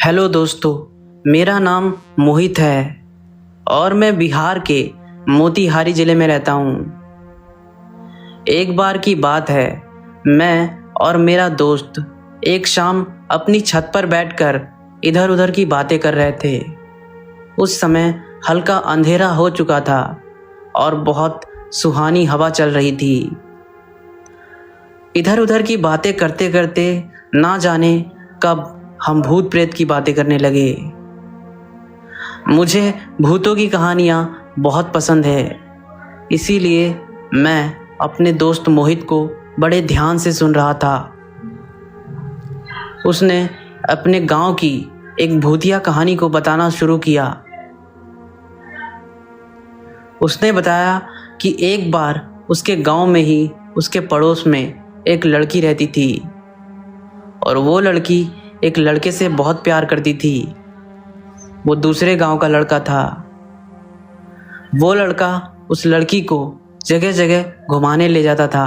Hello दोस्तों, मेरा नाम मोहित है और मैं बिहार के मोतिहारी ज़िले में रहता हूँ। एक बार की बात है, मैं और मेरा दोस्त एक शाम अपनी छत पर बैठकर इधर उधर की बातें कर रहे थे। उस समय हल्का अंधेरा हो चुका था और बहुत सुहानी हवा चल रही थी। इधर उधर की बातें करते करते ना जाने कब हम भूत प्रेत की बातें करने लगे। मुझे भूतों की कहानियाँ बहुत पसंद है, इसीलिए मैं अपने दोस्त मोहित को बड़े ध्यान से सुन रहा था। उसने अपने गांव की एक भूतिया कहानी को बताना शुरू किया। उसने बताया कि एक बार उसके गांव में ही उसके पड़ोस में एक लड़की रहती थी और वो लड़की एक लड़के से बहुत प्यार करती थी। वो दूसरे गांव का लड़का था। वो लड़का उस लड़की को जगह जगह घुमाने ले जाता था,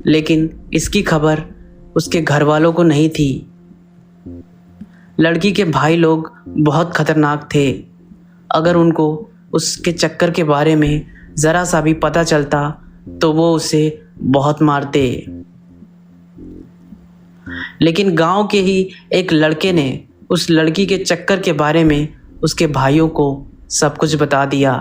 लेकिन इसकी खबर उसके घर वालों को नहीं थी। लड़की के भाई लोग बहुत खतरनाक थे। अगर उनको उसके चक्कर के बारे में ज़रा सा भी पता चलता तो वो उसे बहुत मारते। लेकिन गांव के ही एक लड़के ने उस लड़की के चक्कर के बारे में उसके भाइयों को सब कुछ बता दिया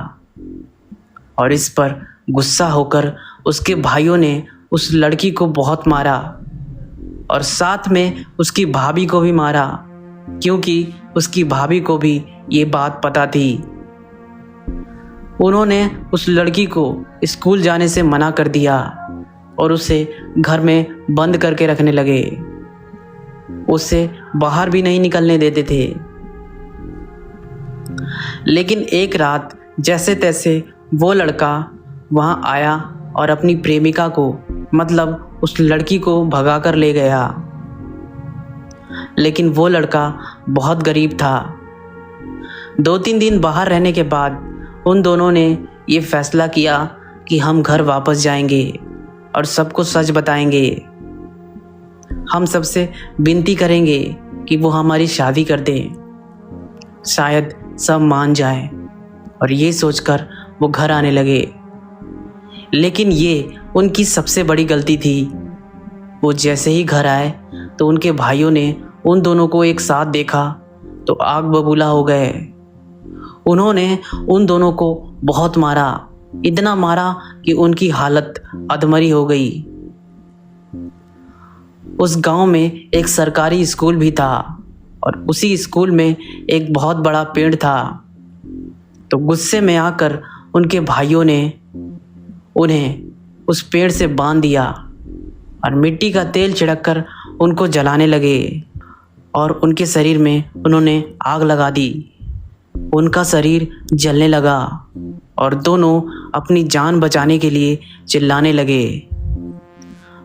और इस पर गुस्सा होकर उसके भाइयों ने उस लड़की को बहुत मारा और साथ में उसकी भाभी को भी मारा, क्योंकि उसकी भाभी को भी ये बात पता थी। उन्होंने उस लड़की को स्कूल जाने से मना कर दिया और उसे घर में बंद करके रखने लगे। उसे बाहर भी नहीं निकलने देते थे। लेकिन एक रात जैसे तैसे वो लड़का वहां आया और अपनी प्रेमिका को, मतलब उस लड़की को भगा कर ले गया। लेकिन वो लड़का बहुत गरीब था। 2-3 दिन बाहर रहने के बाद उन दोनों ने ये फैसला किया कि हम घर वापस जाएंगे और सबको सच बताएंगे। हम सबसे विनती करेंगे कि वो हमारी शादी कर दें, शायद सब मान जाएं। और ये सोचकर वो घर आने लगे। लेकिन ये उनकी सबसे बड़ी गलती थी। वो जैसे ही घर आए तो उनके भाइयों ने उन दोनों को एक साथ देखा तो आग बबूला हो गए। उन्होंने उन दोनों को बहुत मारा, इतना मारा कि उनकी हालत अधमरी हो गई। उस गांव में एक सरकारी स्कूल भी था और उसी स्कूल में एक बहुत बड़ा पेड़ था। तो गुस्से में आकर उनके भाइयों ने उन्हें उस पेड़ से बांध दिया और मिट्टी का तेल छिड़ककर उनको जलाने लगे और उनके शरीर में उन्होंने आग लगा दी। उनका शरीर जलने लगा और दोनों अपनी जान बचाने के लिए चिल्लाने लगे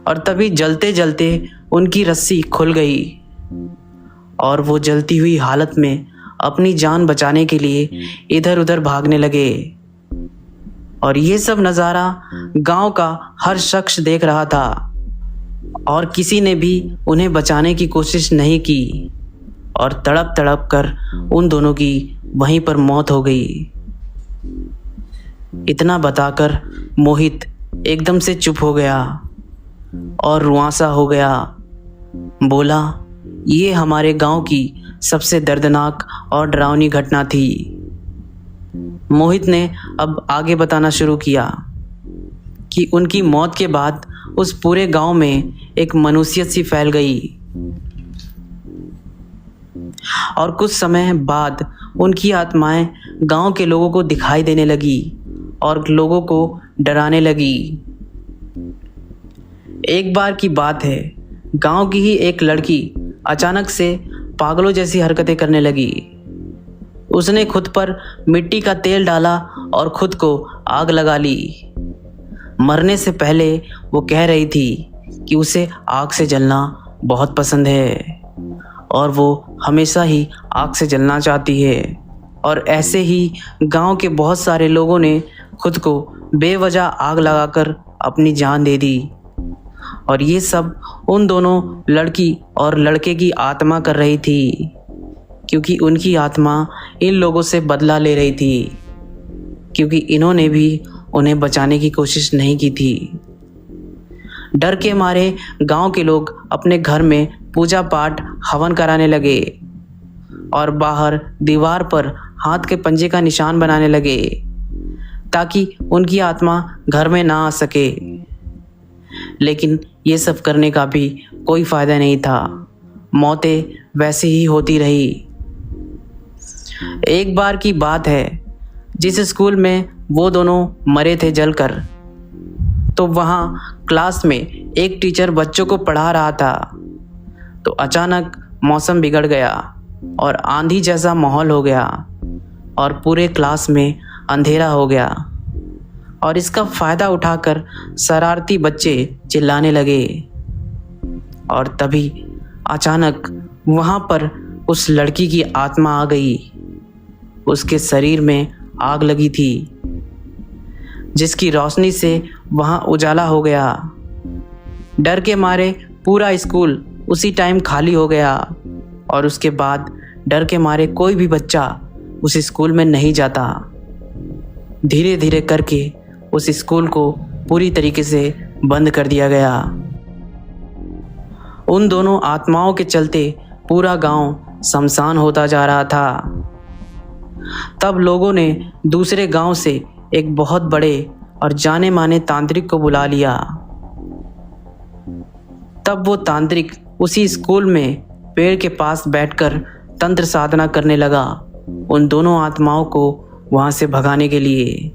और तभी जलते जलते उनकी रस्सी खुल गई और वो जलती हुई हालत में अपनी जान बचाने के लिए इधर उधर भागने लगे। और ये सब नज़ारा गांव का हर शख्स देख रहा था और किसी ने भी उन्हें बचाने की कोशिश नहीं की और तड़प तड़प कर उन दोनों की वहीं पर मौत हो गई। इतना बताकर मोहित एकदम से चुप हो गया और रुआंसा हो गया। बोला, ये हमारे गांव की सबसे दर्दनाक और डरावनी घटना थी। मोहित ने अब आगे बताना शुरू किया कि उनकी मौत के बाद उस पूरे गांव में एक मनुष्यत सी फैल गई और कुछ समय बाद उनकी आत्माएं गांव के लोगों को दिखाई देने लगी और लोगों को डराने लगी। एक बार की बात है, गांव की ही एक लड़की अचानक से पागलों जैसी हरकतें करने लगी। उसने खुद पर मिट्टी का तेल डाला और खुद को आग लगा ली। मरने से पहले वो कह रही थी कि उसे आग से जलना बहुत पसंद है और वो हमेशा ही आग से जलना चाहती है। और ऐसे ही गांव के बहुत सारे लोगों ने खुद को बेवजह आग लगाकर अपनी जान दे दी और ये सब उन दोनों लड़की और लड़के की आत्मा कर रही थी। क्योंकि उनकी आत्मा इन लोगों से बदला ले रही थी, क्योंकि इन्होंने भी उन्हें बचाने की कोशिश नहीं की थी। डर के मारे गांव के लोग अपने घर में पूजा पाठ हवन कराने लगे और बाहर दीवार पर हाथ के पंजे का निशान बनाने लगे ताकि उनकी आत्मा घर में ना आ सके। लेकिन ये सब करने का भी कोई फायदा नहीं था, मौतें वैसे ही होती रही। एक बार की बात है, जिस स्कूल में वो दोनों मरे थे जलकर, तो वहाँ क्लास में एक टीचर बच्चों को पढ़ा रहा था। तो अचानक मौसम बिगड़ गया और आंधी जैसा माहौल हो गया और पूरे क्लास में अंधेरा हो गया। और इसका फ़ायदा उठाकर शरारती बच्चे चिल्लाने लगे। और तभी अचानक वहाँ पर उस लड़की की आत्मा आ गई। उसके शरीर में आग लगी थी, जिसकी रोशनी से वहाँ उजाला हो गया। डर के मारे पूरा स्कूल उसी टाइम खाली हो गया और उसके बाद डर के मारे कोई भी बच्चा उस स्कूल में नहीं जाता। धीरे धीरे करके उस स्कूल को पूरी तरीके से बंद कर दिया गया। उन दोनों आत्माओं के चलते पूरा गांव शमशान होता जा रहा था। तब लोगों ने दूसरे गांव से एक बहुत बड़े और जाने माने तांत्रिक को बुला लिया। तब वो तांत्रिक उसी स्कूल में पेड़ के पास बैठकर तंत्र साधना करने लगा, उन दोनों आत्माओं को वहां से भगाने के लिए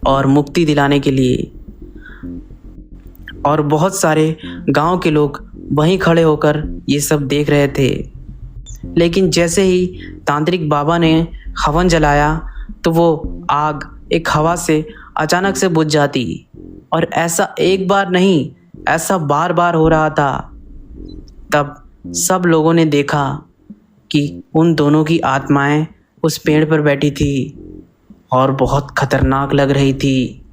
और मुक्ति दिलाने के लिए। और बहुत सारे गांव के लोग वहीं खड़े होकर ये सब देख रहे थे। लेकिन जैसे ही तांत्रिक बाबा ने हवन जलाया तो वो आग एक हवा से अचानक से बुझ जाती। और ऐसा एक बार नहीं, ऐसा बार बार हो रहा था। तब सब लोगों ने देखा कि उन दोनों की आत्माएं उस पेड़ पर बैठी थी और बहुत खतरनाक लग रही थी।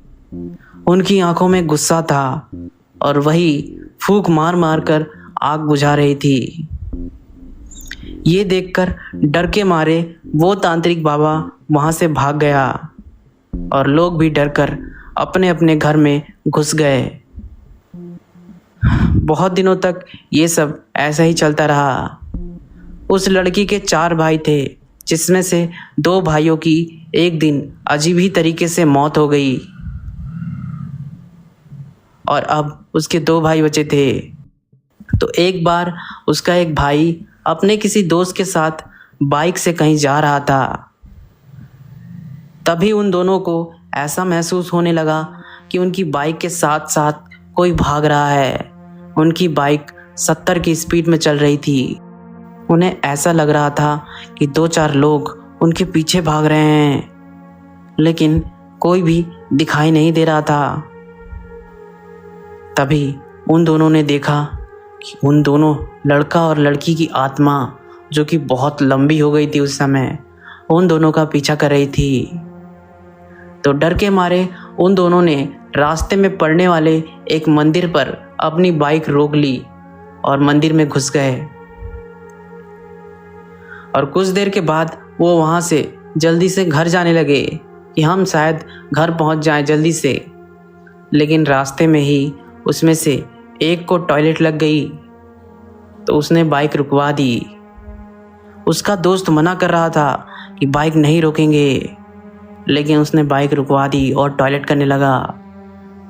उनकी आंखों में गुस्सा था और वही फूंक मार मार कर आग बुझा रही थी। ये देखकर डर के मारे वो तांत्रिक बाबा वहां से भाग गया और लोग भी डरकर अपने अपने घर में घुस गए। बहुत दिनों तक ये सब ऐसा ही चलता रहा। उस लड़की के 4 भाई थे, जिसमें से 2 भाइयों की एक दिन अजीब ही तरीके से मौत हो गई और अब उसके 2 भाई बचे थे। तो एक बार उसका एक भाई अपने किसी दोस्त के साथ बाइक से कहीं जा रहा था। तभी उन दोनों को ऐसा महसूस होने लगा कि उनकी बाइक के साथ साथ कोई भाग रहा है। उनकी बाइक 70 की स्पीड में चल रही थी। उन्हें ऐसा लग रहा था कि 2-4 लोग उनके पीछे भाग रहे हैं, लेकिन कोई भी दिखाई नहीं दे रहा था। तभी उन दोनों ने देखा कि उन दोनों लड़का और लड़की की आत्मा, जो कि बहुत लंबी हो गई थी उस समय, उन दोनों का पीछा कर रही थी। तो डर के मारे उन दोनों ने रास्ते में पड़ने वाले एक मंदिर पर अपनी बाइक रोक ली और मंदिर में घुस गए। और कुछ देर के बाद वो वहाँ से जल्दी से घर जाने लगे कि हम शायद घर पहुँच जाएं जल्दी से। लेकिन रास्ते में ही उसमें से एक को टॉयलेट लग गई, तो उसने बाइक रुकवा दी। उसका दोस्त मना कर रहा था कि बाइक नहीं रोकेंगे, लेकिन उसने बाइक रुकवा दी और टॉयलेट करने लगा।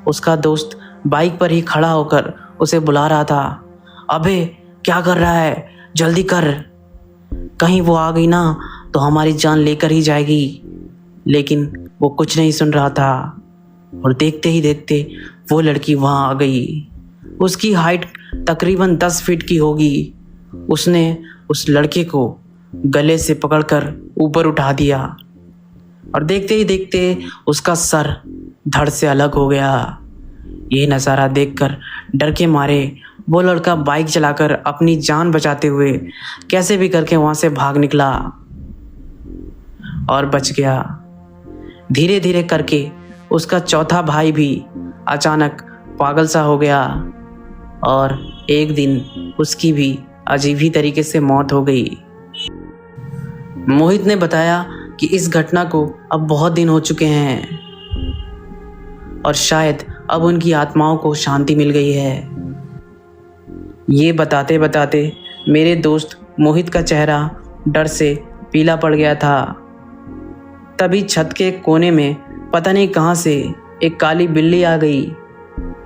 उसका दोस्त बाइक पर ही खड़ा होकर उसे बुला रहा था, अबे क्या कर रहा है, जल्दी कर, कहीं वो आ गई ना तो हमारी जान लेकर ही जाएगी। लेकिन वो कुछ नहीं सुन रहा था और देखते ही देखते वो लड़की वहाँ आ गई। उसकी हाइट तकरीबन 10 फीट की होगी। उसने उस लड़के को गले से पकड़कर ऊपर उठा दिया और देखते ही देखते उसका सर धड़ से अलग हो गया। ये नज़ारा देखकर डर के मारे वो लड़का बाइक चलाकर अपनी जान बचाते हुए कैसे भी करके वहाँ से भाग निकला और बच गया। धीरे धीरे करके उसका चौथा भाई भी अचानक पागल सा हो गया और एक दिन उसकी भी अजीब ही तरीके से मौत हो गई। मोहित ने बताया कि इस घटना को अब बहुत दिन हो चुके हैं और शायद अब उनकी आत्माओं को शांति मिल गई है। ये बताते बताते मेरे दोस्त मोहित का चेहरा डर से पीला पड़ गया था। तभी छत के कोने में पता नहीं कहाँ से एक काली बिल्ली आ गई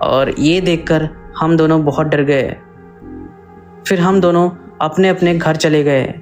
और ये देखकर हम दोनों बहुत डर गए। फिर हम दोनों अपने अपने घर चले गए।